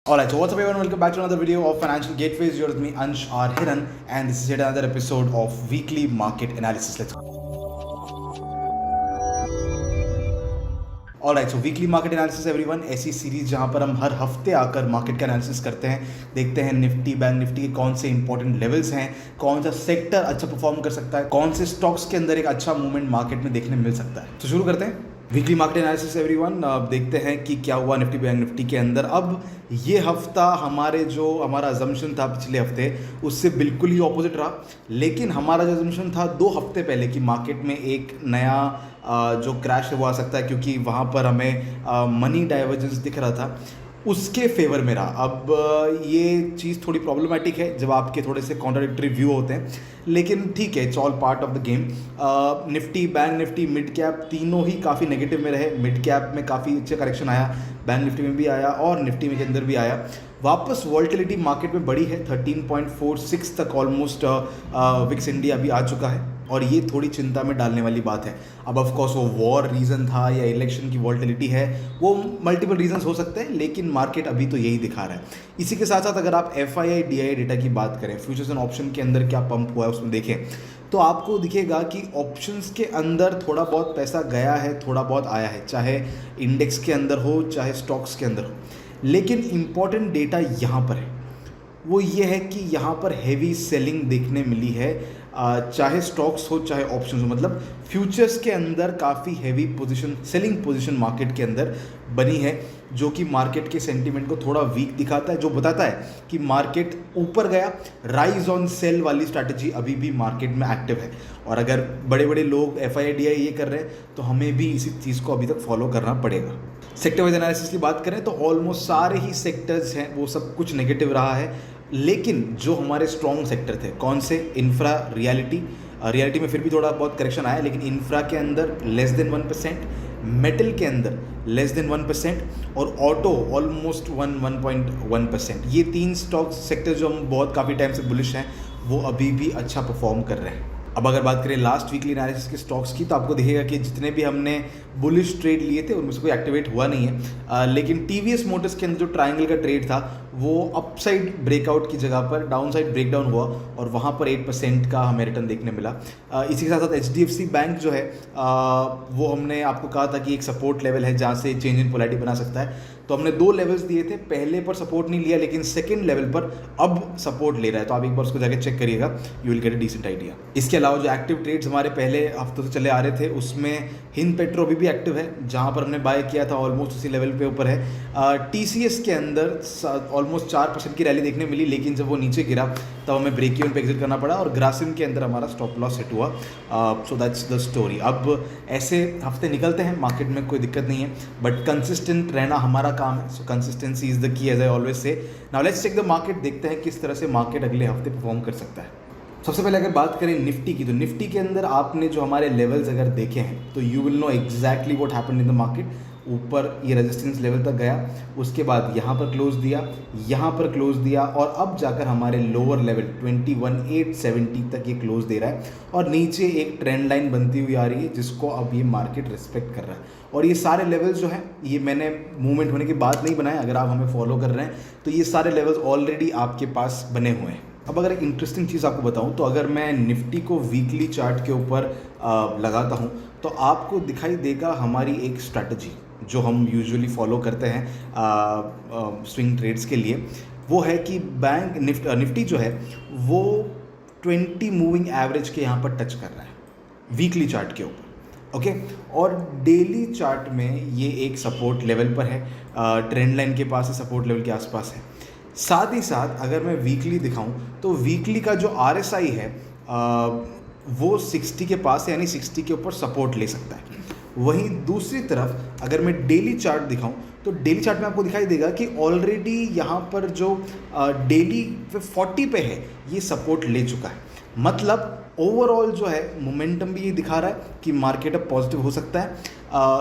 Alright, so what's up everyone, welcome back to another video of Financial Gateways. You're with me Ansh R. Hiran and this is yet another episode of Weekly Market Analysis. Let's go. Alright, so Weekly Market Analysis everyone, ऐसी series जहां पर हम हर हफ्ते आकर market का analysis करते हैं, देखते हैं निफ्टी बैंक निफ्टी के कौन से इंपॉर्टेंट लेवल्स हैं, कौन सा सेक्टर अच्छा परफॉर्म कर सकता है, कौन से स्टॉक्स के अंदर एक अच्छा मूवमेंट मार्केट में देखने मिल सकता है। तो शुरू करते हैं वीकली मार्केट एनालिसिस एवरीवन। देखते हैं कि क्या हुआ निफ्टी बैंक निफ्टी के अंदर। अब ये हफ्ता हमारा अजम्पशन था पिछले हफ्ते उससे बिल्कुल ही ऑपोजिट रहा, लेकिन हमारा जो अजम्पशन था 2 हफ्ते पहले कि मार्केट में एक नया जो क्रैश है वो आ सकता है, क्योंकि वहाँ पर हमें मनी डाइवर्जेंस दिख रहा था, उसके फेवर में रहा। अब ये चीज़ थोड़ी प्रॉब्लमेटिक है जब आपके थोड़े से कॉन्ट्राडिक्टरी व्यू होते हैं, लेकिन ठीक है, it's all part of the game. Nifty bank Nifty mid cap तीनों ही काफ़ी नेगेटिव में रहे। मिड कैप में काफ़ी अच्छा करेक्शन आया, बैंक निफ्टी में भी आया और निफ्टी में के अंदर भी आया। वापस वॉल्टिलिटी मार्केट में बढ़ी है, 13.46 तक ऑलमोस्ट विक्स इंडिया अभी आ चुका है और ये थोड़ी चिंता में डालने वाली बात है। अब ऑफ कोर्स वो वॉर रीज़न था या इलेक्शन की वॉल्टिलिटी है, वो मल्टीपल रीजंस हो सकते हैं, लेकिन मार्केट अभी तो यही दिखा रहा है। इसी के साथ साथ अगर आप FII DII डेटा की बात करें, फ्यूचर्स एंड ऑप्शन के अंदर क्या पंप हुआ है उसमें देखें, तो आपको दिखेगा कि ऑप्शंस के अंदर थोड़ा बहुत पैसा गया है, थोड़ा बहुत आया है, चाहे इंडेक्स के अंदर हो चाहे स्टॉक्स के अंदर हो। लेकिन इम्पॉर्टेंट डेटा यहाँ पर है, वो ये है कि यहाँ पर हैवी सेलिंग देखने मिली है, चाहे स्टॉक्स हो चाहे ऑप्शंस हो। मतलब फ्यूचर्स के अंदर काफ़ी heavy position, selling position market के अंदर बनी है, जो कि मार्केट के सेंटीमेंट को थोड़ा वीक दिखाता है, जो बताता है कि मार्केट ऊपर गया। राइज ऑन सेल वाली स्ट्रैटेजी अभी भी मार्केट में एक्टिव है, और अगर बड़े बड़े लोग FII DII ये कर रहे हैं तो हमें भी इसी चीज़ को अभी तक फॉलो करना पड़ेगा। सेक्टर वाइज एनालिसिस की बात करें तो ऑलमोस्ट सारे ही सेक्टर्स हैं वो सब कुछ नेगेटिव रहा है, लेकिन जो हमारे स्ट्रॉन्ग सेक्टर थे कौन से, इंफ्रा, रियलिटी में फिर भी थोड़ा बहुत करेक्शन आया, लेकिन इंफ्रा के अंदर लेस देन 1%, मेटल के अंदर लेस देन 1% और ऑटो ऑलमोस्ट 1.1%। ये 3 स्टॉक सेक्टर जो हम बहुत काफ़ी टाइम से बुलिश हैं वो अभी भी अच्छा परफॉर्म कर रहे हैं। अब अगर बात करें लास्ट वीकली एनालिसिस के स्टॉक्स की, तो आपको दिखेगा कि जितने भी हमने बुलिश ट्रेड लिए थे उनमें से कोई एक्टिवेट हुआ नहीं है, लेकिन TVS मोटर्स के अंदर जो ट्रायंगल का ट्रेड था वो अपसाइड ब्रेकआउट की जगह पर डाउनसाइड ब्रेकडाउन हुआ और वहाँ पर 8% का हमें रिटर्न देखने मिला। इसी के साथ साथ HDFC बैंक जो है वो हमने आपको कहा था कि एक सपोर्ट लेवल है जहाँ से चेंज इन पोलैरिटी बना सकता है, तो हमने 2 लेवल्स दिए थे, पहले पर सपोर्ट नहीं लिया लेकिन सेकंड लेवल पर अब सपोर्ट ले रहा है, तो आप एक बार उसको जाके चेक करिएगा, you will get a decent idea. इसके अलावा जो एक्टिव ट्रेड्स हमारे पहले हफ्तों से चले आ रहे थे उसमें हिंद पेट्रो अभी भी एक्टिव है, जहाँ पर हमने बाय किया था ऑलमोस्ट उसी लेवल पे ऊपर है। TCS के अंदर ऑलमोस्ट 4% की रैली देखने मिली, लेकिन जब वो नीचे गिरा तब हमें ब्रेक इवन पे एग्जिट करना पड़ा और ग्रासिम के अंदर हमारा स्टॉप लॉस सेट हुआ। So that's the story. अब ऐसे हफ्ते निकलते हैं, मार्केट में कोई दिक्कत नहीं है, बट कंसिस्टेंट रहना हमारा काम है। So consistency is the key, as I always say. Now let's check the market, देखते हैं किस तरह से मार्केट अगले हफ्ते परफॉर्म कर सकता है। सबसे पहले अगर बात करें निफ्टी की, तो निफ्टी के अंदर आपने जो हमारे लेवल्स अगर देखे हैं तो you will know exactly what happened in the market. ऊपर ये रेजिस्टेंस लेवल तक गया, उसके बाद यहाँ पर क्लोज दिया, यहाँ पर क्लोज दिया और अब जाकर हमारे लोअर लेवल 21,870 तक ये क्लोज दे रहा है और नीचे एक ट्रेंड लाइन बनती हुई आ रही है जिसको अब ये मार्केट रिस्पेक्ट कर रहा है। और ये सारे लेवल्स जो हैं ये मैंने मूवमेंट होने के बाद नहीं बनाए, अगर आप हमें फॉलो कर रहे हैं तो ये सारे लेवल्स ऑलरेडी आपके पास बने हुए हैं। अब अगर एक इंटरेस्टिंग चीज़ आपको बताऊं तो अगर मैं निफ्टी को वीकली चार्ट के ऊपर लगाता हूं तो आपको दिखाई देगा हमारी एक स्ट्रैटेजी जो हम यूजुअली फॉलो करते हैं स्विंग ट्रेड्स के लिए, वो है कि बैंक निफ्टी जो है वो 20 मूविंग एवरेज के यहाँ पर टच कर रहा है वीकली चार्ट के ऊपर, ओके। और डेली चार्ट में ये एक सपोर्ट लेवल पर है, ट्रेंड लाइन के पास है, सपोर्ट लेवल के आसपास है। साथ ही साथ अगर मैं वीकली दिखाऊं तो वीकली का जो RSI है वो 60 के पास है, यानी 60 के ऊपर सपोर्ट ले सकता है। वहीं दूसरी तरफ अगर मैं डेली चार्ट दिखाऊं तो डेली चार्ट में आपको दिखाई देगा कि ऑलरेडी यहाँ पर जो डेली 40 पे है ये सपोर्ट ले चुका है। मतलब ओवरऑल जो है मोमेंटम भी ये दिखा रहा है कि मार्केट अब पॉजिटिव हो सकता है।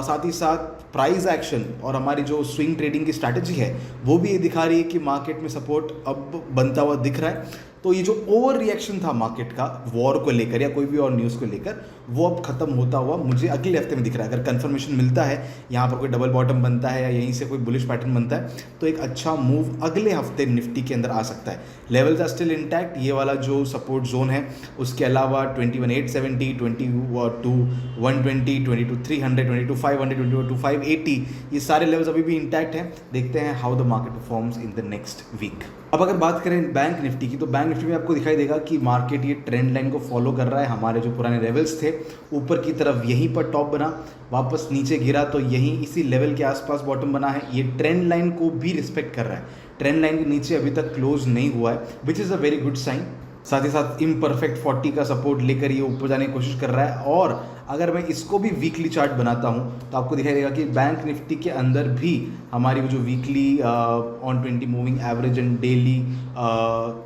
साथ ही साथ प्राइस एक्शन और हमारी जो स्विंग ट्रेडिंग की स्ट्रैटेजी है वो भी ये दिखा रही है कि मार्केट में सपोर्ट अब बनता हुआ दिख रहा है। तो ये जो ओवर रिएक्शन था मार्केट का वॉर को लेकर या कोई भी और न्यूज़ को लेकर, वो अब खत्म होता हुआ मुझे अगले हफ्ते में दिख रहा है। अगर कंफर्मेशन मिलता है, यहाँ पर कोई डबल बॉटम बनता है या यहीं से कोई बुलिश पैटर्न बनता है, तो एक अच्छा मूव अगले हफ्ते निफ्टी के अंदर आ सकता है। लेवल्स आर स्टिल इंटैक्ट, ये वाला जो सपोर्ट जोन है, उसके अलावा 21,870, 22,120, 22,300, 22,500, 22,580, ये सारे लेवल्स अभी भी इंटैक्ट हैं। देखते हैं how the market performs in the next week. अब अगर बात करें बैंक निफ्टी की, तो बैंक निफ्टी में आपको दिखाई देगा कि मार्केट ये ट्रेंड लाइन को फॉलो कर रहा है। हमारे जो पुराने लेवल्स थे ऊपर की तरफ यहीं पर टॉप बना, वापस नीचे गिरा तो यहीं इसी लेवल के आसपास बॉटम बना है। ये ट्रेंड लाइन को भी रिस्पेक्ट कर रहा है, ट्रेंड लाइन के नीचे अभी तक क्लोज नहीं हुआ है, which is a very good sign. साथ ही साथ इम्परफेक्ट 40 का सपोर्ट लेकर ये ऊपर जाने की कोशिश कर रहा है। और अगर मैं इसको भी वीकली चार्ट बनाता हूँ तो आपको दिखाई देगा कि बैंक निफ्टी के अंदर भी हमारी वो जो weekly on 20 moving average and daily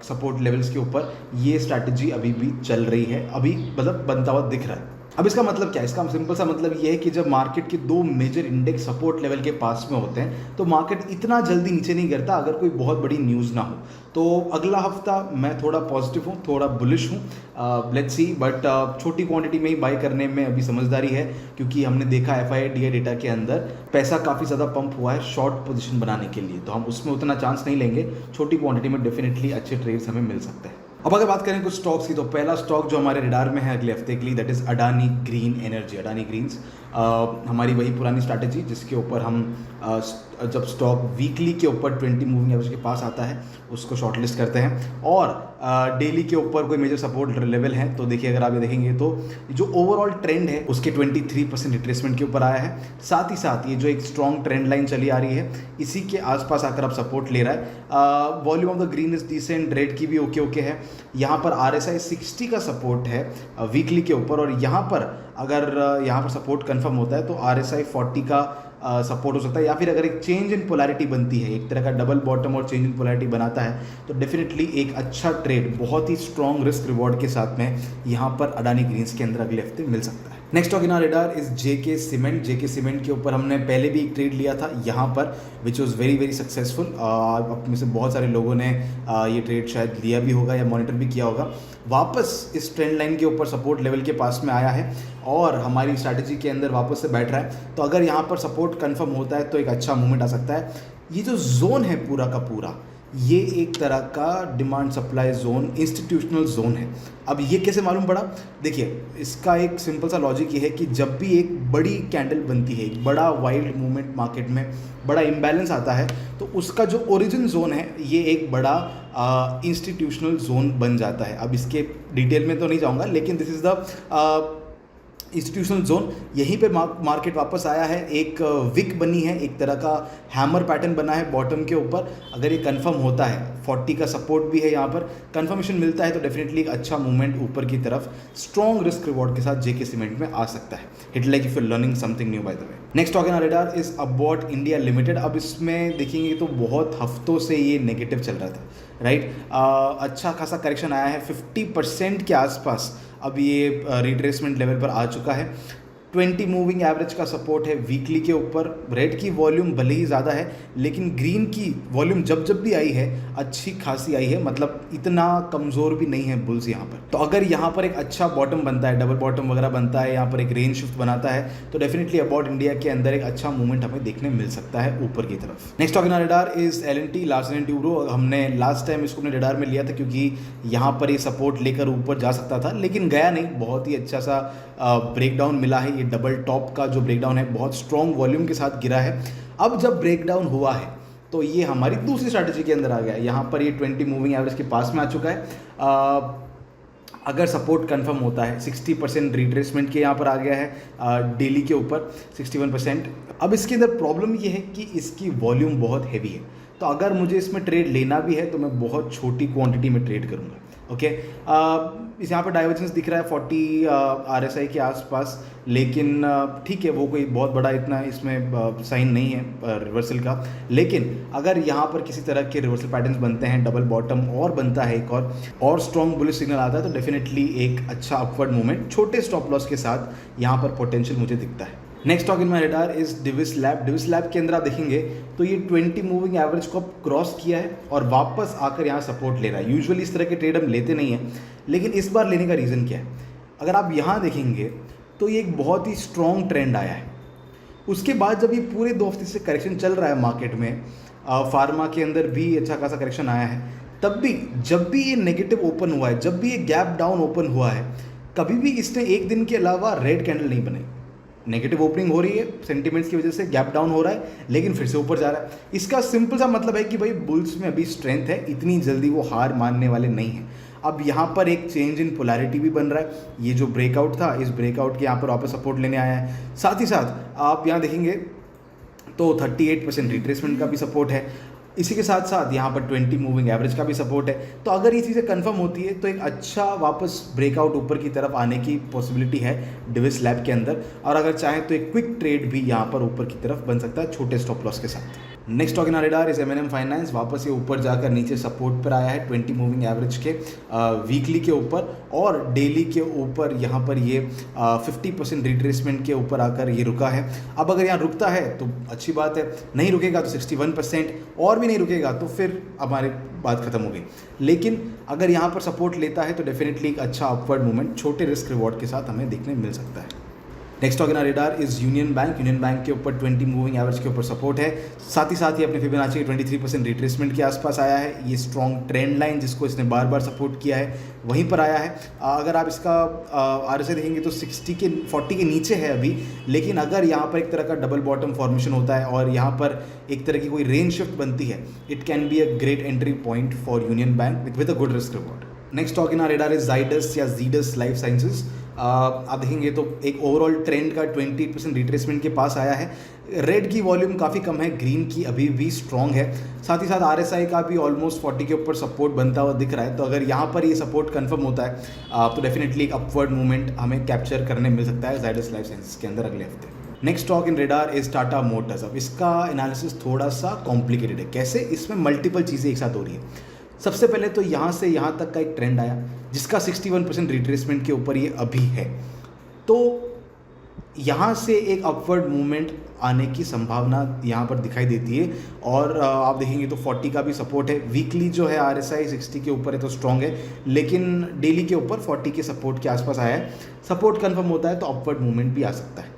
support levels के ऊपर ये स्ट्रैटेजी अभी भी चल रही है, अभी मतलब बनता हुआ दिख रहा है। अब इसका मतलब क्या है? इसका सिंपल सा मतलब ये है कि जब मार्केट के दो मेजर इंडेक्स सपोर्ट लेवल के पास में होते हैं तो मार्केट इतना जल्दी नीचे नहीं गिरता अगर कोई बहुत बड़ी न्यूज़ ना हो। तो अगला हफ्ता मैं थोड़ा पॉजिटिव हूँ, थोड़ा बुलिश हूँ, लेट्स सी। बट छोटी क्वांटिटी में ही बाई करने में अभी समझदारी है, क्योंकि हमने देखा FIDI डेटा के अंदर पैसा काफ़ी ज़्यादा पंप हुआ है शॉर्ट पोजीशन बनाने के लिए, तो हम उसमें उतना चांस नहीं लेंगे। छोटी क्वांटिटी में डेफिनेटली अच्छे ट्रेड्स हमें मिल सकते हैं। अब अगर बात करें कुछ स्टॉक्स की, तो पहला स्टॉक जो हमारे रडार में है अगले हफ्ते के लिए, that is Adani green energy. Adani greens हमारी वही पुरानी स्ट्रैटेजी जिसके ऊपर हम जब स्टॉक वीकली के ऊपर 20 मूविंग एवरेज के पास आता है उसको शॉर्टलिस्ट करते हैं, और डेली के ऊपर कोई मेजर सपोर्ट लेवल है तो देखिए, अगर आप ये देखेंगे तो जो ओवरऑल ट्रेंड है उसके 23% रिट्रेसमेंट के ऊपर आया है। साथ ही साथ ये जो एक स्ट्रॉन्ग ट्रेंड लाइन चली आ रही है, इसी के आसपास आकर आप सपोर्ट ले रहा है। Volume of the green is decent, red की भी ओके है। यहाँ पर RSI 60 का सपोर्ट है वीकली के ऊपर, और यहाँ पर अगर यहाँ पर सपोर्ट कंफर्म होता है तो RSI 40 का सपोर्ट हो सकता है, या फिर अगर एक चेंज इन पोलैरिटी बनती है, एक तरह का डबल बॉटम और चेंज इन पोलैरिटी बनाता है, तो डेफिनेटली एक अच्छा ट्रेड बहुत ही स्ट्रॉन्ग रिस्क रिवॉर्ड के साथ में यहाँ पर अडानी ग्रीन्स के अंदर अगले हफ्ते मिल सकता है। Next stock in our radar is JK cement. JK cement के ऊपर हमने पहले भी एक ट्रेड लिया था यहाँ पर, which was very very successful. आप में से बहुत सारे लोगों ने ये ट्रेड शायद लिया भी होगा या मॉनिटर भी किया होगा। वापस इस ट्रेंड लाइन के ऊपर सपोर्ट लेवल के पास में आया है और हमारी स्ट्रैटेजी के अंदर वापस से बैठ रहा है। तो अगर यहाँ पर सपोर्ट कंफर्म होता है तो एक अच्छा मूवमेंट आ सकता है। ये जो जोन है पूरा का पूरा, ये एक तरह का demand supply zone, institutional zone है। अब ये कैसे मालूम पड़ा? देखिए, इसका एक सिंपल सा लॉजिक ये है कि जब भी एक बड़ी कैंडल बनती है, एक बड़ा वाइल्ड मूवमेंट मार्केट में, बड़ा इम्बैलेंस आता है, तो उसका जो ओरिजिन जोन है ये एक बड़ा इंस्टीट्यूशनल जोन बन जाता है। अब इसके डिटेल में तो नहीं जाऊँगा, लेकिन this is the institutional zone. यहीं पे मार्केट वापस आया है, एक विक बनी है, एक तरह का हैमर पैटर्न बना है बॉटम के ऊपर। अगर ये कंफर्म होता है, 40 का सपोर्ट भी है, यहाँ पर कंफर्मेशन मिलता है, तो डेफिनेटली एक अच्छा मूवमेंट ऊपर की तरफ स्ट्रॉन्ग रिस्क रिवॉर्ड के साथ JK सीमेंट में आ सकता है। It like if you learning something new by the way. Next stock in our radar is Abbott India limited. अब इसमें देखेंगे तो बहुत हफ्तों से ये नेगेटिव चल रहा था, राइट। अच्छा खासा करेक्शन आया है 50% के आसपास। अब ये रिट्रेसमेंट लेवल पर आ चुका है। 20 मूविंग एवरेज का सपोर्ट है वीकली के ऊपर। रेड की वॉल्यूम भले ही ज़्यादा है, लेकिन ग्रीन की वॉल्यूम जब भी आई है अच्छी खासी आई है, मतलब इतना कमज़ोर भी नहीं है बुल्स यहाँ पर। तो अगर यहाँ पर एक अच्छा बॉटम बनता है, डबल बॉटम वगैरह बनता है, यहाँ पर एक रेंज शिफ्ट बनाता है, तो डेफिनेटली अबाउट इंडिया के अंदर एक अच्छा मूवमेंट हमें देखने मिल सकता है ऊपर की तरफ। Next stock in our radar is L&T, Larsen and Toubro. हमने लास्ट टाइम इसको अपने रडार में लिया था क्योंकि यहाँ पर ये सपोर्ट लेकर ऊपर जा सकता था, लेकिन गया नहीं। बहुत ही अच्छा सा ब्रेकडाउन मिला है। ये डबल टॉप का जो ब्रेकडाउन है बहुत स्ट्रॉन्ग वॉल्यूम के साथ गिरा है। अब जब ब्रेकडाउन हुआ है तो ये हमारी दूसरी स्ट्रैटेजी के अंदर आ गया है। यहाँ पर ये 20 मूविंग एवरेज के पास में आ चुका है। अगर सपोर्ट कंफर्म होता है, 60% रिट्रेसमेंट के यहाँ पर आ गया है डेली के ऊपर 61%। अब इसके अंदर प्रॉब्लम ये है कि इसकी वॉल्यूम बहुत हैवी है, तो अगर मुझे इसमें ट्रेड लेना भी है तो मैं बहुत छोटी क्वांटिटी में ट्रेड करूँगा। ओके, इस यहाँ पर डाइवर्जेंस दिख रहा है 40 RSI के आसपास, लेकिन ठीक है, वो कोई बहुत बड़ा इतना इसमें साइन नहीं है रिवर्सल का। लेकिन अगर यहाँ पर किसी तरह के रिवर्सल पैटर्न्स बनते हैं, डबल बॉटम और बनता है एक और स्ट्रॉन्ग बुलिश सिग्नल आता है, तो डेफिनेटली एक अच्छा अपवर्ड मूवमेंट छोटे स्टॉप लॉस के साथ यहाँ पर पोटेंशियल मुझे दिखता है। Next stock in my radar is Divi's lab. Divi's lab के अंदर आप देखेंगे तो ये 20 मूविंग एवरेज को क्रॉस किया है और वापस आकर यहाँ सपोर्ट ले रहा है। यूजुअली इस तरह के ट्रेड हम लेते नहीं हैं, लेकिन इस बार लेने का रीज़न क्या है? अगर आप यहाँ देखेंगे तो ये एक बहुत ही स्ट्रॉन्ग ट्रेंड आया है। उसके बाद जब ये पूरे 2 हफ्ते से करेक्शन चल रहा है मार्केट में, फार्मा के अंदर भी अच्छा खासा करेक्शन आया है, तब भी जब भी ये नेगेटिव ओपन हुआ है, जब भी ये गैप डाउन ओपन हुआ है, कभी भी इसने एक दिन के अलावा रेड कैंडल नहीं बनाई। नेगेटिव ओपनिंग हो रही है, सेंटिमेंट्स की वजह से गैप डाउन हो रहा है, लेकिन फिर से ऊपर जा रहा है। इसका सिंपल सा मतलब है कि भाई बुल्स में अभी स्ट्रेंथ है, इतनी जल्दी वो हार मानने वाले नहीं हैं। अब यहाँ पर एक चेंज इन पोलैरिटी भी बन रहा है। ये जो ब्रेकआउट था, इस ब्रेकआउट के यहाँ पर वापस सपोर्ट लेने आया है। साथ ही साथ आप यहाँ देखेंगे तो 38% रिट्रेसमेंट का भी सपोर्ट है। इसी के साथ साथ यहाँ पर 20 मूविंग एवरेज का भी सपोर्ट है। तो अगर ये चीज़ें कंफर्म होती है तो एक अच्छा वापस ब्रेकआउट ऊपर की तरफ आने की पॉसिबिलिटी है डिविस लैब के अंदर, और अगर चाहें तो एक क्विक ट्रेड भी यहाँ पर ऊपर की तरफ बन सकता है छोटे स्टॉप लॉस के साथ। Next stock in our radar is M&M finance. वापस ये ऊपर जाकर नीचे सपोर्ट पर आया है 20 मूविंग एवरेज के, वीकली के ऊपर और डेली के ऊपर। यहाँ पर ये 50% रिट्रेसमेंट के ऊपर आकर ये रुका है। अब अगर यहाँ रुकता है तो अच्छी बात है, नहीं रुकेगा तो 61%, और भी नहीं रुकेगा तो फिर हमारी बात खत्म हो गई। लेकिन अगर यहाँ पर सपोर्ट लेता है तो डेफिनेटली एक अच्छा अपवर्ड मूवमेंट छोटे रिस्क रिवॉर्ड के साथ हमें देखने मिल सकता है। Next stock in our radar is Union Bank. Union Bank के ऊपर 20 मूविंग एवरेज के ऊपर सपोर्ट है। साथ ही अपने फिबोनाची 23% रिट्रेसमेंट के आसपास आया है। ये स्ट्रॉन्ग ट्रेंड लाइन जिसको इसने बार बार सपोर्ट किया है वहीं पर आया है। अगर आप इसका RSI देखेंगे तो 40 के नीचे है अभी, लेकिन अगर यहाँ पर एक तरह का डबल बॉटम फॉर्मेशन होता है और यहाँ पर एक तरह की कोई रेंज शिफ्ट बनती है, it can be a great entry point for Union Bank with a good risk reward. Next stock in our radar is Zydus या ज़ीडस लाइफ साइंसेज। आप देखेंगे तो एक ओवरऑल ट्रेंड का 20% रिट्रेसमेंट के पास आया है। रेड की वॉल्यूम काफ़ी कम है, ग्रीन की अभी भी स्ट्रॉन्ग है। साथ ही साथ RSI का भी ऑलमोस्ट 40 के ऊपर सपोर्ट बनता हुआ दिख रहा है। तो अगर यहाँ पर ये सपोर्ट कंफर्म होता है तो डेफिनेटली एक अपवर्ड मूवमेंट हमें कैप्चर करने मिल सकता है ज़ाइडस लाइफ साइंसेज के अंदर अगले हफ्ते। Next stock in radar is Tata Motors. अब इसका एनालिसिस थोड़ा सा कॉम्प्लिकेटेड है। कैसे? इसमें मल्टीपल चीज़ें एक साथ हो रही है। सबसे पहले तो यहाँ से यहाँ तक का एक ट्रेंड आया जिसका 61% रिट्रेसमेंट के ऊपर ये अभी है। तो यहाँ से एक अपवर्ड मूवमेंट आने की संभावना यहाँ पर दिखाई देती है। और आप देखेंगे तो 40 का भी सपोर्ट है। वीकली जो है RSI 60 के ऊपर है तो स्ट्रॉन्ग है, लेकिन डेली के ऊपर 40 के सपोर्ट के आसपास आया है। सपोर्ट कंफर्म होता है तो अपवर्ड मूवमेंट भी आ सकता है।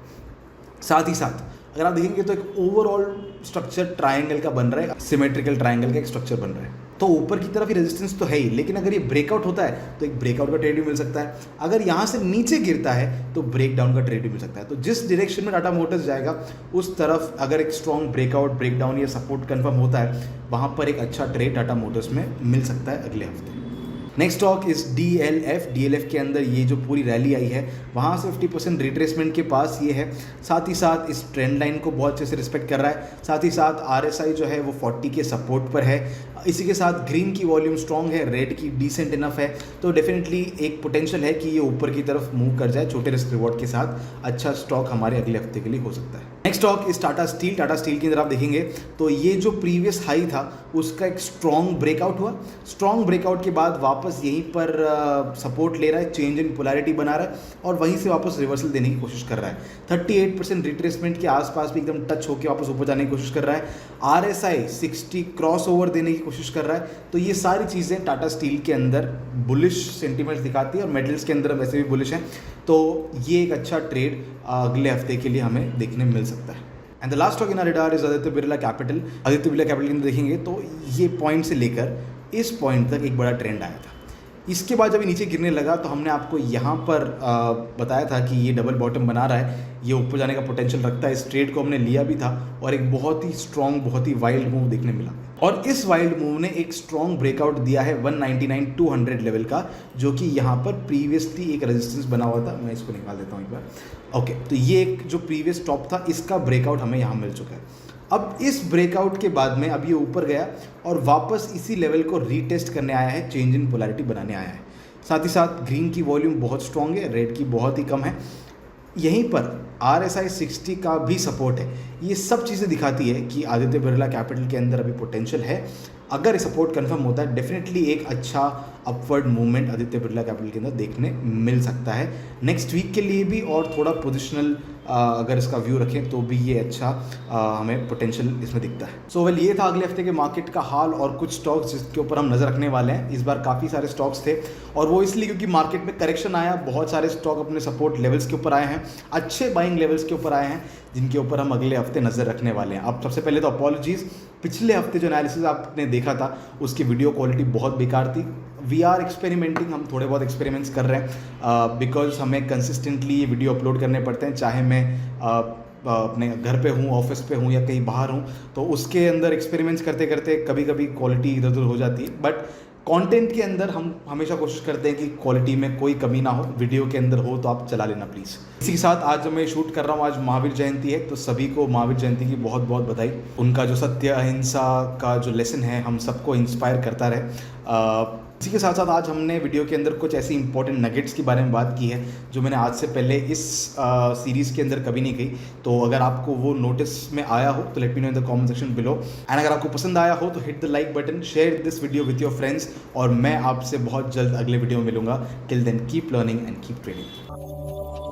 साथ ही साथ अगर आप देखेंगे तो एक ओवरऑल स्ट्रक्चर ट्रायंगल का बन रहा है, सिमेट्रिकल ट्रायंगल का एक स्ट्रक्चर बन रहा है। तो ऊपर की तरफ ही रेजिस्टेंस तो है ही, लेकिन अगर ये ब्रेकआउट होता है तो एक ब्रेकआउट का ट्रेड भी मिल सकता है। अगर यहाँ से नीचे गिरता है तो ब्रेकडाउन का ट्रेड भी मिल सकता है। तो जिस डायरेक्शन में टाटा मोटर्स जाएगा उस तरफ अगर एक स्ट्रॉन्ग ब्रेकआउट, ब्रेकडाउन या सपोर्ट कंफर्म होता है, वहाँ पर एक अच्छा ट्रेड टाटा मोटर्स में मिल सकता है अगले हफ्ते। Next stock is DLF। DLF के अंदर ये जो पूरी रैली आई है वहाँ से 50% रिट्रेसमेंट के पास ये है। साथ ही साथ इस ट्रेंड लाइन को बहुत अच्छे से रिस्पेक्ट कर रहा है। साथ ही साथ RSI जो है वो 40 के सपोर्ट पर है। इसी के साथ ग्रीन की वॉल्यूम स्ट्रॉन्ग है, रेड की डिसेंट इनफ है। तो डेफिनेटली एक पोटेंशियल है कि ये ऊपर की तरफ मूव कर जाए छोटे रिस्क रिवॉर्ड के साथ। अच्छा स्टॉक हमारे अगले हफ्ते के लिए हो सकता है। नेक्स्ट स्टॉक इस टाटा स्टील। टाटा स्टील की तरफ देखेंगे तो ये जो प्रीवियस हाई था उसका एक स्ट्रॉन्ग ब्रेकआउट हुआ। स्ट्रॉन्ग ब्रेकआउट के बाद वापस यहीं पर सपोर्ट ले रहा है, चेंज इन पोलैरिटी बना रहा है और वहीं से वापस रिवर्सल देने की कोशिश कर रहा है। 38% रिट्रेसमेंट के आसपास भी एकदम टच होकर वापस ऊपर जाने की कोशिश कर रहा है। RSI 60 क्रॉस ओवर देने की कोशिश कर रहा है। तो ये सारी चीज़ें टाटा स्टील के अंदर बुलिश सेंटीमेंट्स दिखाती है और मेटल्स के अंदर वैसे भी बुलिश हैं। तो ये एक अच्छा ट्रेड अगले हफ्ते के लिए हमें देखने मिल सकता है। And the last stock in our radar is Aditya Birla Capital. Aditya Birla Capital के अंदर देखेंगे तो ये पॉइंट से लेकर इस पॉइंट तक एक बड़ा ट्रेंड आया था। इसके बाद जब ये नीचे गिरने लगा तो हमने आपको यहाँ पर बताया था कि ये डबल बॉटम बना रहा है, ये ऊपर जाने का पोटेंशियल रखता है। इस ट्रेड को हमने लिया भी था और एक बहुत ही स्ट्रॉन्ग, बहुत ही वाइल्ड मूव देखने मिला। और इस वाइल्ड मूव ने एक स्ट्रॉन्ग ब्रेकआउट दिया है 199-200 लेवल का, जो कि यहाँ पर प्रीवियसली एक रेजिस्टेंस बना हुआ था। मैं इसको निकाल देता हूँ एक बार। ओके, तो ये एक जो प्रीवियस टॉप था इसका ब्रेकआउट हमें यहाँ मिल चुका है। अब इस ब्रेकआउट के बाद में अब ये ऊपर गया और वापस इसी लेवल को रीटेस्ट करने आया है, चेंज इन पोलैरिटी बनाने आया है। साथ ही साथ ग्रीन की वॉल्यूम बहुत स्ट्रॉन्ग है, रेड की बहुत ही कम है। यहीं पर RSI 60 का भी सपोर्ट है। ये सब चीज़ें दिखाती है कि आदित्य बिरला कैपिटल के अंदर अभी पोटेंशियल है। अगर सपोर्ट कंफर्म होता है डेफिनेटली एक अच्छा upward movement Aditya Birla Capital के अंदर देखने मिल सकता है नेक्स्ट वीक के लिए भी और थोड़ा पोजिशनल अगर इसका व्यू रखें तो भी ये अच्छा हमें पोटेंशियल इसमें दिखता है। सो वेल, ये था अगले हफ्ते के मार्केट का हाल और कुछ स्टॉक्स जिसके ऊपर हम नज़र रखने वाले हैं। इस बार काफ़ी सारे स्टॉक्स थे और वो इसलिए क्योंकि मार्केट में करेक्शन आया, बहुत सारे स्टॉक अपने सपोर्ट लेवल्स के ऊपर आए हैं, अच्छे बाइंग लेवल्स के ऊपर आए हैं, जिनके ऊपर हम अगले हफ्ते नज़र रखने वाले हैं। अब सबसे पहले तो अपॉलॉजीज़, पिछले हफ्ते जो एनालिसिस आपने देखा था उसकी वीडियो क्वालिटी बहुत बेकार थी। वी आर एक्सपेरिमेंटिंग, हम थोड़े बहुत एक्सपेरिमेंट्स कर रहे हैं बिकॉज हमें कंसिस्टेंटली ये वीडियो अपलोड करने पड़ते हैं, चाहे मैं अपने घर पे हूँ, ऑफिस पे हूँ या कहीं बाहर हूँ, तो उसके अंदर एक्सपेरिमेंट्स करते करते कभी कभी क्वालिटी इधर उधर हो जाती है। बट कंटेंट के अंदर हम हमेशा कोशिश करते हैं कि क्वालिटी में कोई कमी ना हो, वीडियो के अंदर हो तो आप चला लेना प्लीज़। इसी के साथ आज जो मैं शूट कर रहा हूँ, आज महावीर जयंती है, तो सभी को महावीर जयंती की बहुत बहुत बधाई। उनका जो सत्य अहिंसा का जो लेसन है हम सबको इंस्पायर करता रहे। इसी के साथ साथ आज हमने वीडियो के अंदर कुछ ऐसी इंपॉर्टेंट नगेट्स के बारे में बात की है जो मैंने आज से पहले इस सीरीज़ के अंदर कभी नहीं कही। तो अगर आपको वो नोटिस में आया हो तो let me know in the comment section below. And अगर आपको पसंद आया हो तो hit the like button, share this video with your friends, और मैं आपसे बहुत जल्द अगले वीडियो में मिलूंगा। Till then keep learning and keep training.